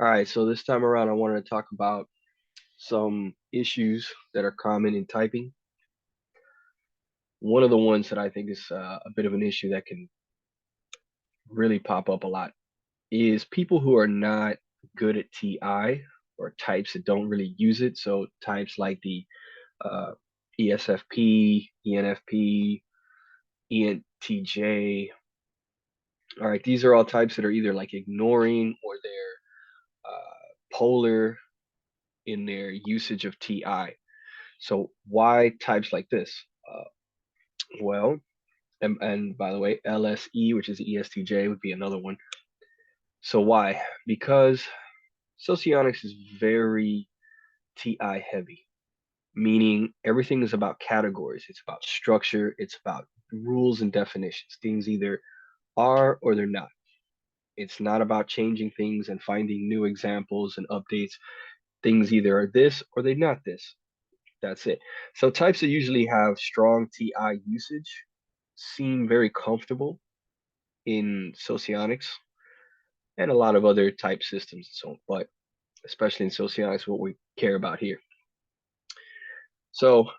All right, so this time around, I wanted to talk about some issues that are common in typing. One of the ones that I think is a bit of an issue that can really pop up a lot is people who are not good at TI or types that don't really use it. So types like the uh, ESFP, ENFP, ENTJ. All right, these are all types that are either like ignoring or they're polar in their usage of TI. So why types like this? Well, and by the way, LSE, which is ESTJ, would be another one. So why? Because socionics is very TI heavy, meaning everything is about categories. It's about structure. It's about rules and definitions. Things either are or they're not. It's not about changing things and finding new examples and updates. Things either are this or they're not this. That's it. So types that usually have strong TI usage seem very comfortable in socionics and a lot of other type systems and so on, but especially in socionics, what we care about here. So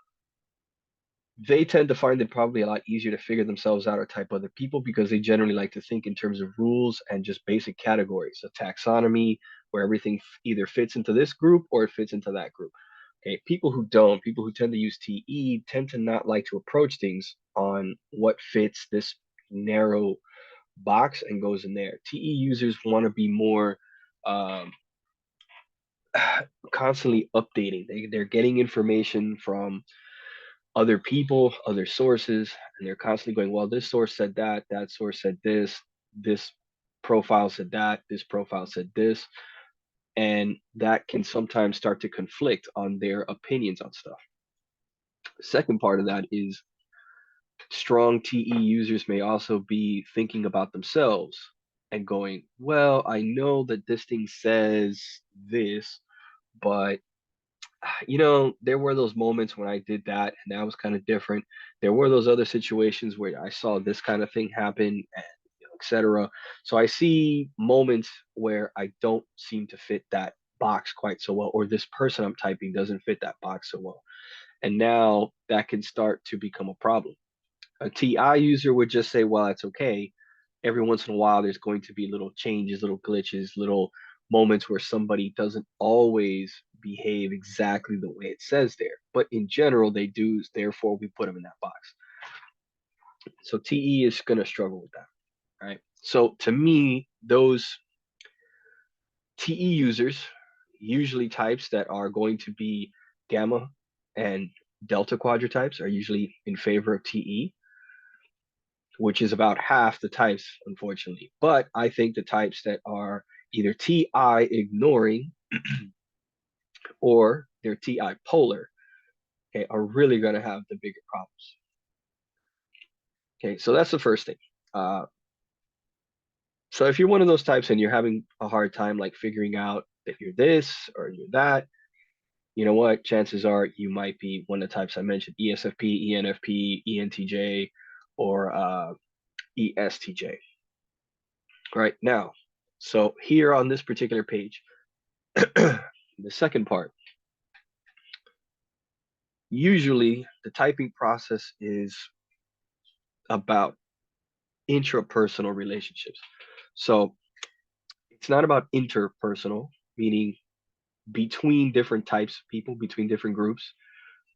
they tend to find it probably a lot easier to figure themselves out or type other people because they generally like to think in terms of rules and just basic categories, a taxonomy where everything either fits into this group or it fits into that group. Okay, people who don't, people who tend to use TE tend to not like to approach things on what fits this narrow box and goes in there. TE users want to be more um, constantly updating. They're getting information from other people, other sources, and they're constantly going, well, this source said that, that source said this profile said that, this profile said this. And that can sometimes start to conflict on their opinions on stuff. The second part of that is strong TE users may also be thinking about themselves and going, well, I know that this thing says this, but there were those moments when I did that and that was kind of different. There were those other situations where I saw this kind of thing happen and etc. So I see moments where I don't seem to fit that box quite so well, or this person I'm typing doesn't fit that box so well. And now that can start to become a problem. A TI user would just say, well, it's okay. Every once in a while, there's going to be little changes, little glitches, little moments where somebody doesn't always behave exactly the way it says there. But in general, they do. Therefore, we put them in that box. So TE is going to struggle with that. Right. So to me, those TE users, usually types that are going to be gamma and delta quadrotypes, are usually in favor of TE, which is about half the types, unfortunately. But I think the types that are either TI ignoring or they're TI polar, okay, are really going to have the bigger problems. Okay, so that's the first thing. Uh, so if you're one of those types and you're having a hard time like figuring out if you're this or you're that, you know what? Chances are you might be one of the types I mentioned: ESFP, ENFP, ENTJ, or ESTJ. Right now, so here on this particular page, the second part, usually the typing process is about intrapersonal relationships. So it's not about interpersonal, meaning between different types of people, between different groups.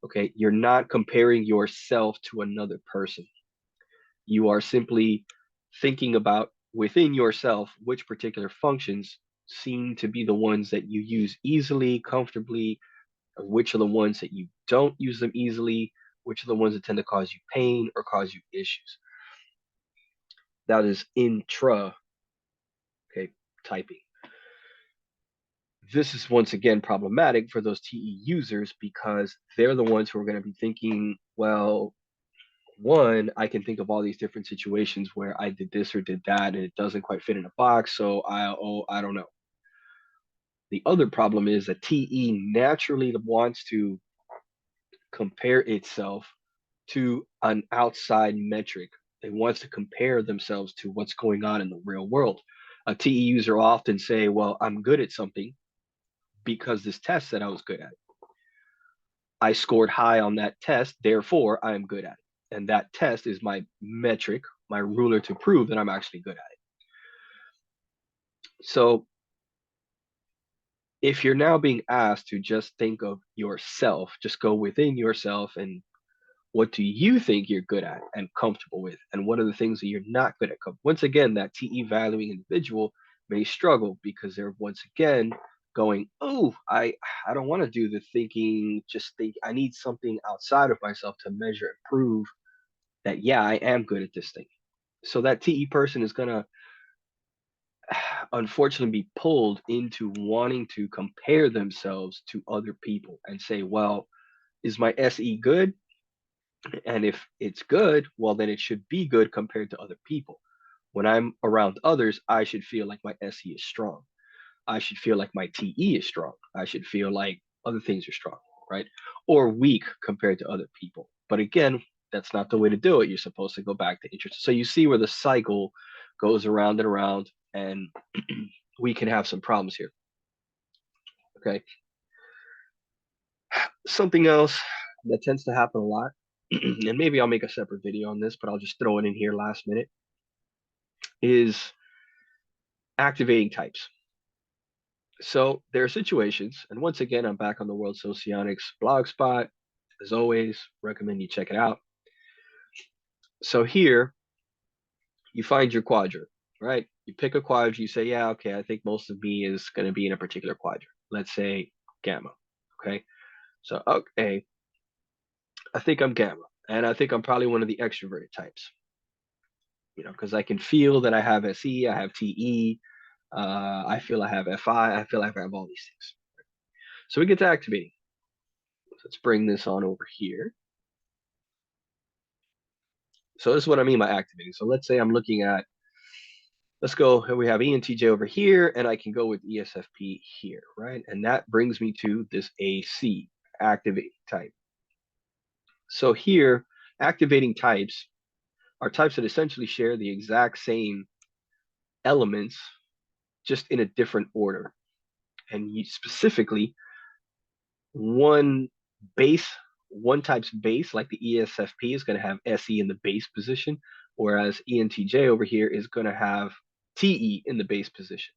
Okay. You're not comparing yourself to another person. You are simply thinking about within yourself which particular functions seem to be the ones that you use easily, comfortably, which are the ones that you don't use them easily, which are the ones that tend to cause you pain or cause you issues. That is intra, okay, typing. This is once again problematic for those TE users because they're the ones who are going to be thinking, well, one, I can think of all these different situations where I did this or did that and it doesn't quite fit in a box, so I don't know. The other problem is that TE naturally wants to compare itself to an outside metric. It wants to compare themselves to what's going on in the real world. A TE user will often say, well, I'm good at something because this test said I was good at it. I scored high on that test, therefore I am good at it. And that test is my metric, my ruler to prove that I'm actually good at it. So if you're now being asked to just think of yourself, just go within yourself and what do you think you're good at and comfortable with? And what are the things that you're not good at? Once again, that TE valuing individual may struggle because they're once again going, oh, I don't want to do the thinking, just think I need something outside of myself to measure and prove that, yeah, I am good at this thing. So that TE person is going to unfortunately be pulled into wanting to compare themselves to other people and say, well, is my SE good? And if it's good, well, then it should be good compared to other people. When I'm around others, I should feel like my SE is strong. I should feel like my TE is strong. I should feel like other things are strong, right? Or weak compared to other people. But again, that's not the way to do it. You're supposed to go back to interest. So you see where the cycle goes around and around, and we can have some problems here. Okay. Something else that tends to happen a lot, and maybe I'll make a separate video on this, but I'll just throw it in here last minute, is activating types. So there are situations, and once again, I'm back on the World Socionics blog spot. As always, recommend you check it out. So here, you find your quadrant, right? You pick a quadrant, you say, yeah, okay, I think most of me is going to be in a particular quadrant. Let's say gamma, okay? So, okay, I think I'm gamma, and I think I'm probably one of the extroverted types, because I can feel that I have SE, I have TE, I feel I have FI, I feel like I have all these things. So we get to activating. Let's bring this on over here. So this is what I mean by activating. So let's say I'm looking at, let's go, we have ENTJ over here, and I can go with ESFP here, right? And that brings me to this AC, activating type. So here, activating types are types that essentially share the exact same elements, just in a different order. And specifically, one base, one type's base, like the ESFP, is going to have SE in the base position, whereas ENTJ over here is going to have TE in the base position.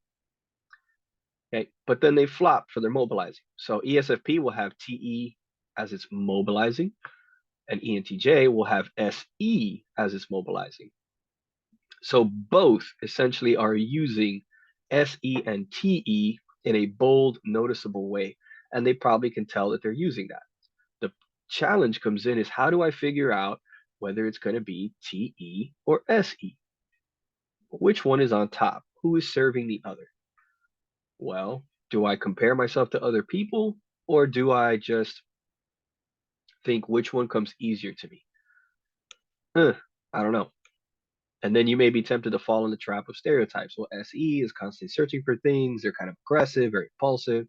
Okay, but then they flop for their mobilizing. So ESFP will have TE as its mobilizing, and ENTJ will have SE as its mobilizing. So both essentially are using SE and TE in a bold, noticeable way, and they probably can tell that they're using that. The challenge comes in is how do I figure out whether it's going to be TE or SE? Which one is on top? Who is serving the other? Well, do I compare myself to other people, or do I just think which one comes easier to me? I don't know. And then you may be tempted to fall in the trap of stereotypes. Well, SE is constantly searching for things. They're kind of aggressive, very impulsive.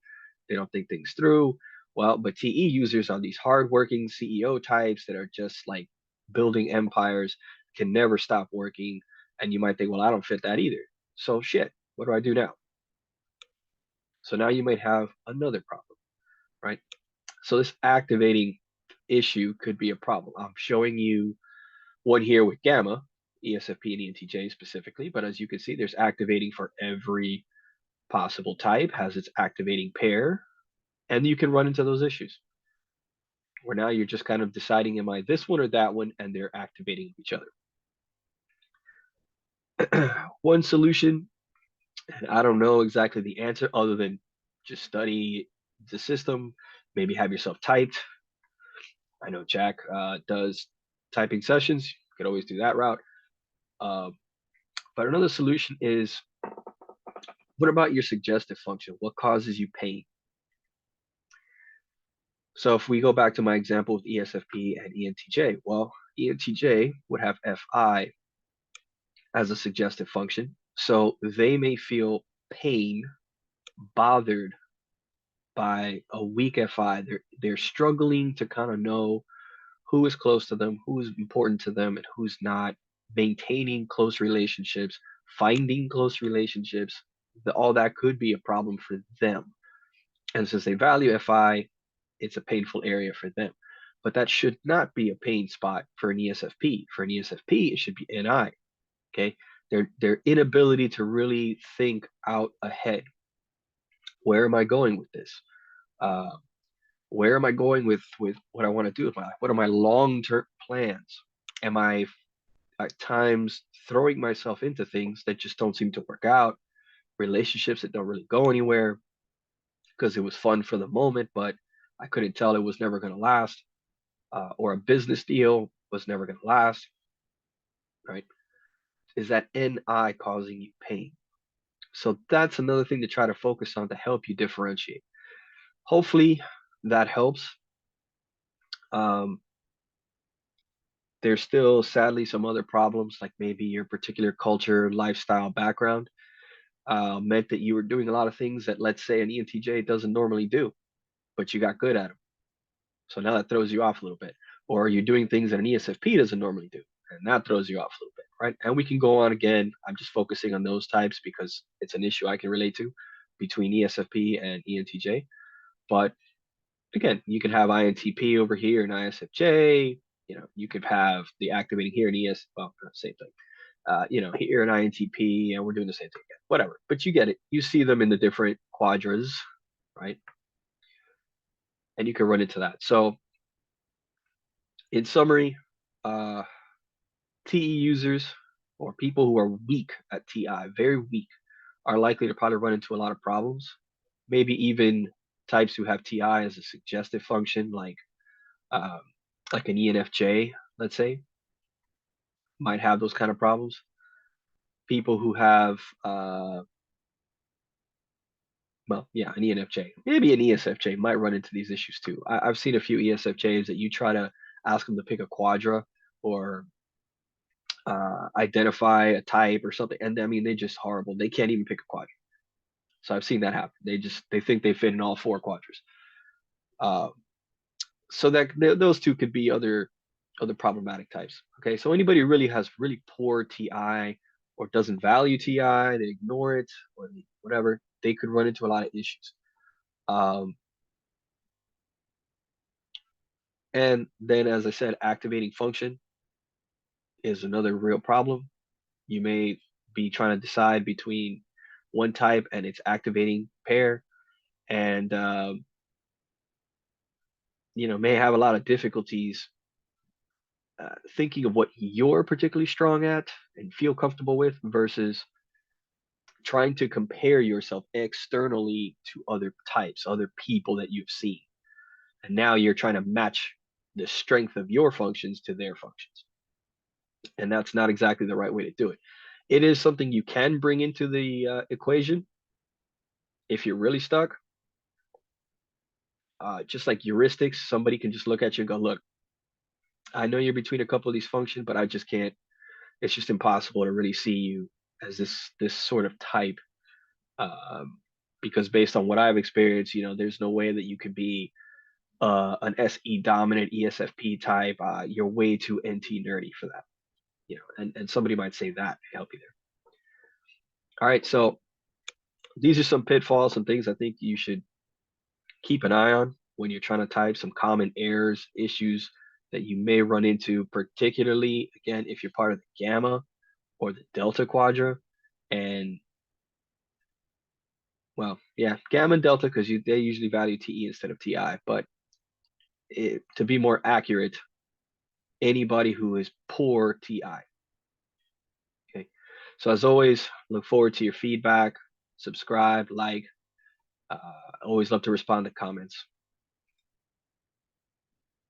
They don't think things through. Well, but TE users are these hardworking CEO types that are just like building empires, can never stop working. And you might think, well, I don't fit that either. So shit, what do I do now? So now you might have another problem, right? So this activating issue could be a problem. I'm showing you one here with gamma, ESFP and ENTJ specifically, but as you can see, there's activating for every possible type, has its activating pair, and you can run into those issues where now you're just kind of deciding, am I this one or that one, and they're activating each other. One solution, and I don't know exactly the answer other than just study the system, maybe have yourself typed. I know Jack does typing sessions. You could always do that route. But another solution is, what about your suggestive function? What causes you pain? So if we go back to my example with ESFP and ENTJ, well, ENTJ would have FI as a suggestive function. So they may feel pain, bothered by a weak FI. They're struggling to kind of know who is close to them, who is important to them, and who's not, maintaining close relationships, finding close relationships, all that could be a problem for them. And since they value FI, it's a painful area for them. But that should not be a pain spot for an ESFP. For an ESFP, it should be NI. Okay, their inability to really think out ahead. Where am I going with this? Uh, where am I going with what I want to do with my life? What are my long-term plans? Am I at times throwing myself into things that just don't seem to work out, relationships that don't really go anywhere because it was fun for the moment, but I couldn't tell it was never going to last, or a business deal was never going to last, right? Is that NI causing you pain? So that's another thing to try to focus on to help you differentiate. Hopefully that helps. Um, there's still sadly some other problems, like maybe your particular culture, lifestyle, background meant that you were doing a lot of things that, let's say, an ENTJ doesn't normally do, but you got good at them. So now that throws you off a little bit. Or you're doing things that an ESFP doesn't normally do, and that throws you off a little bit, right? And we can go on again. I'm just focusing on those types because it's an issue I can relate to between ESFP and ENTJ. But again, you can have INTP over here and ISFJ. You could have the activating here in ES, well, same thing. Here in INTP, and we're doing the same thing again. Whatever, but you get it. You see them in the different quadras, right? And you can run into that. So, in summary, uh, TE users or people who are weak at TI, very weak, are likely to probably run into a lot of problems. Maybe even types who have TI as a suggestive function, um, like an ENFJ, let's say, might have those kind of problems. People who have, well, yeah, an ENFJ, maybe an ESFJ might run into these issues too. I've seen a few ESFJs that you try to ask them to pick a quadra or identify a type or something, and I mean they just horrible. They can't even pick a quadrant. So I've seen that happen. They think they fit in all four quadrants. Uh, so those two could be other problematic types. Okay, so anybody who really has really poor TI or doesn't value TI, they ignore it or whatever, they could run into a lot of issues. Um, and then, as I said, activating function is another real problem. You may be trying to decide between one type and its activating pair, and may have a lot of difficulties thinking of what you're particularly strong at and feel comfortable with versus trying to compare yourself externally to other types, other people that you've seen. And now you're trying to match the strength of your functions to their functions. And that's not exactly the right way to do it. It is something you can bring into the equation if you're really stuck. Just like heuristics, somebody can just look at you and go, look, I know you're between a couple of these functions, but I just can't. It's just impossible to really see you as this sort of type, um, because based on what I've experienced, there's no way that you could be an SE dominant ESFP type. You're way too NT nerdy for that, and somebody might say that to help you there. All right, so these are some pitfalls, some things I think you should keep an eye on when you're trying to type, some common errors, issues that you may run into, particularly again if you're part of the gamma or the delta quadra. And well, yeah, gamma and delta because they usually value TE instead of TI. But to be more accurate, anybody who is poor TI. Okay. So as always, look forward to your feedback. Subscribe, like. Always love to respond to comments.